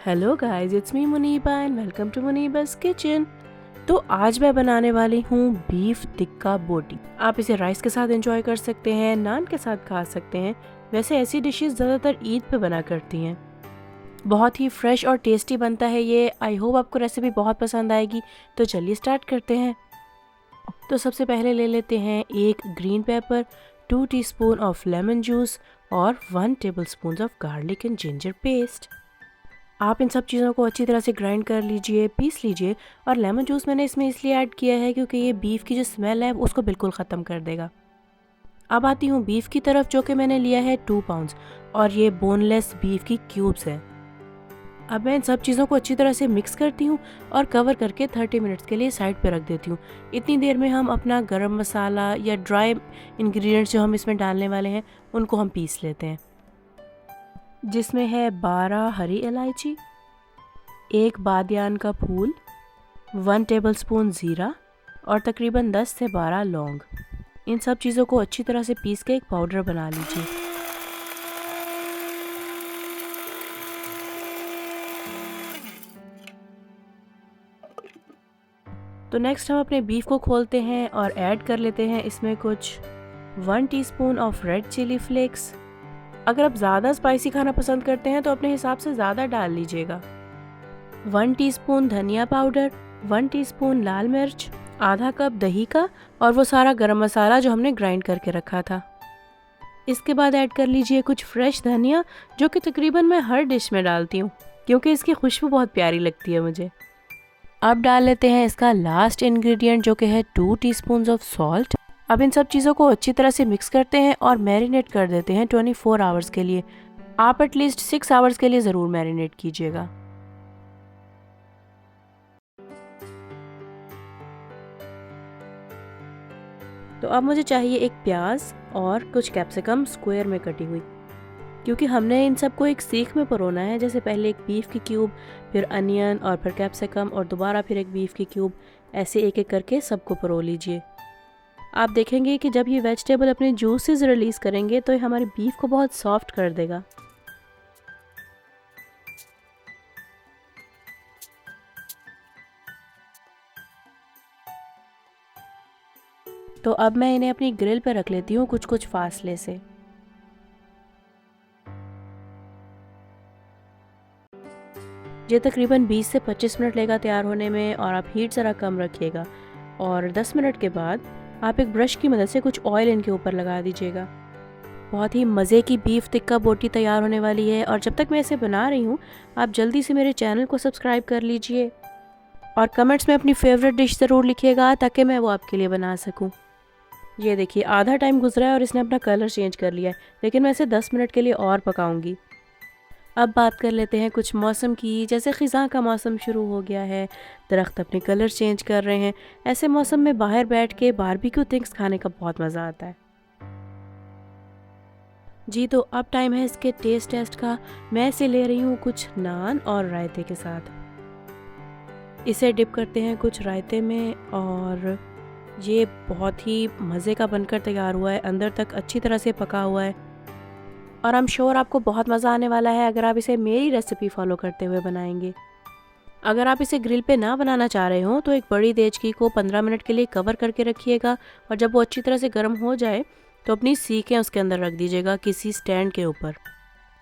Hello guys, it's me Muniba and welcome to Muniba's kitchen. तो आज मैं बनाने वाली हूँ बीफ टिक्का बोटी। आप इसे राइस के साथ एंजॉय कर सकते हैं, नान के साथ खा सकते हैं। वैसे ऐसी डिशेस ज़्यादातर ईद पे बना करती हैं। बहुत ही फ्रेश और टेस्टी बनता है ये। आई होप आपको रेसिपी बहुत पसंद आएगी। तो चलिए स्टार्ट करते हैं। तो सबसे पहले ले लेते हैं 1 green pepper, 2 teaspoon of lemon juice और 1 tablespoon of garlic and ginger paste. आप इन सब चीज़ों को अच्छी तरह से ग्राइंड कर लीजिए, पीस लीजिए। और लेमन जूस मैंने इसमें इसलिए ऐड किया है क्योंकि ये बीफ की जो स्मेल है उसको बिल्कुल ख़त्म कर देगा। अब आती हूँ बीफ की तरफ, जो कि मैंने लिया है 2 पाउंड्स और ये बोनलेस बीफ की क्यूब्स हैं। अब मैं इन सब चीज़ों को अच्छी तरह से मिक्स करती हूँ और कवर करके 30 मिनट्स के लिए साइड पे रख देती हूँ। इतनी देर में हम अपना गरम मसाला या ड्राई इंग्रेडिएंट्स जो हम इसमें डालने वाले हैं उनको हम पीस लेते हैं, जिसमें है 12 हरी इलायची, 1 बादियान का फूल, 1 टेबलस्पून ज़ीरा और तकरीबन 10 से 12 लौंग। इन सब चीज़ों को अच्छी तरह से पीस के एक पाउडर बना लीजिए। तो नेक्स्ट हम अपने बीफ को खोलते हैं और ऐड कर लेते हैं इसमें कुछ 1 teaspoon of red chilli flakes. अगर आप ज़्यादा स्पाइसी खाना पसंद करते हैं तो अपने हिसाब से ज़्यादा डाल लीजिएगा। 1 टीस्पून धनिया पाउडर, 1 टीस्पून लाल मिर्च, आधा कप दही का और वो सारा गरम मसाला जो हमने ग्राइंड करके रखा था। इसके बाद ऐड कर लीजिए कुछ फ्रेश धनिया, जो कि तकरीबन मैं हर डिश में डालती हूँ क्योंकि इसकी खुशबू बहुत प्यारी लगती है मुझे। अब डाल लेते हैं इसका लास्ट इंग्रेडिएंट, जो कि है 2 टीस्पून ऑफ सॉल्ट। अब इन सब चीज़ों को अच्छी तरह से मिक्स करते हैं और मैरिनेट कर देते हैं 24 आवर्स के लिए। आप एटलीस्ट 6 आवर्स के लिए ज़रूर मैरिनेट कीजिएगा। तो अब मुझे चाहिए एक प्याज और कुछ कैप्सिकम स्क्वायर में कटी हुई, क्योंकि हमने इन सबको एक सीख में परोना है। जैसे पहले एक बीफ की क्यूब, फिर अनियन और फिर कैप्सिकम और दोबारा फिर एक बीफ की क्यूब, ऐसे एक एक करके सबको परो लीजिए। आप देखेंगे कि जब ये वेजिटेबल अपने जूसेस रिलीज़ करेंगे तो ये हमारी बीफ को बहुत सॉफ्ट कर देगा। तो अब मैं इन्हें अपनी ग्रिल पर रख लेती हूँ कुछ कुछ फासले से। ये तकरीबन 20 से 25 मिनट लेगा तैयार होने में, और आप हीट ज़रा कम रखिएगा। और 10 मिनट के बाद आप एक ब्रश की मदद से कुछ ऑयल इनके ऊपर लगा दीजिएगा। बहुत ही मज़े की बीफ टिक्का बोटी तैयार होने वाली है। और जब तक मैं इसे बना रही हूँ, आप जल्दी से मेरे चैनल को सब्सक्राइब कर लीजिए और कमेंट्स में अपनी फेवरेट डिश ज़रूर लिखिएगा ताकि मैं वो आपके लिए बना सकूँ। ये देखिए, आधा टाइम गुजरा है और इसने अपना कलर चेंज कर लिया है, लेकिन मैं इसे 10 मिनट के लिए और पकाऊंगी। अब बात कर लेते हैं कुछ मौसम की। जैसे ख़िज़ां का मौसम शुरू हो गया है, दरख्त अपने कलर चेंज कर रहे हैं। ऐसे मौसम में बाहर बैठ के बारबेक्यू थिंग्स खाने का बहुत मज़ा आता है। जी, तो अब टाइम है इसके टेस्ट का। मैं इसे ले रही हूँ कुछ नान और रायते के साथ। इसे डिप करते हैं कुछ रायते में और ये बहुत ही मज़े का बनकर तैयार हुआ है। अंदर तक अच्छी तरह से पका हुआ है और आई एम श्योर आपको बहुत मज़ा आने वाला है अगर आप इसे मेरी रेसिपी फॉलो करते हुए बनाएंगे। अगर आप इसे ग्रिल पे ना बनाना चाह रहे हो तो एक बड़ी देचकी को 15 मिनट के लिए कवर करके रखिएगा, और जब वो अच्छी तरह से गर्म हो जाए तो अपनी सीखें उसके अंदर रख दीजिएगा किसी स्टैंड के ऊपर।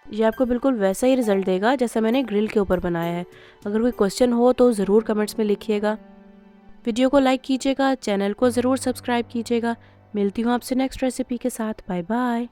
ये आपको बिल्कुल वैसा ही रिज़ल्ट देगा जैसा मैंने ग्रिल के ऊपर बनाया है। अगर कोई क्वेश्चन हो तो ज़रूर कमेंट्स में लिखिएगा। वीडियो को लाइक कीजिएगा, चैनल को ज़रूर सब्सक्राइब कीजिएगा। मिलती हूँ आपसे नेक्स्ट रेसिपी के साथ। Bye bye.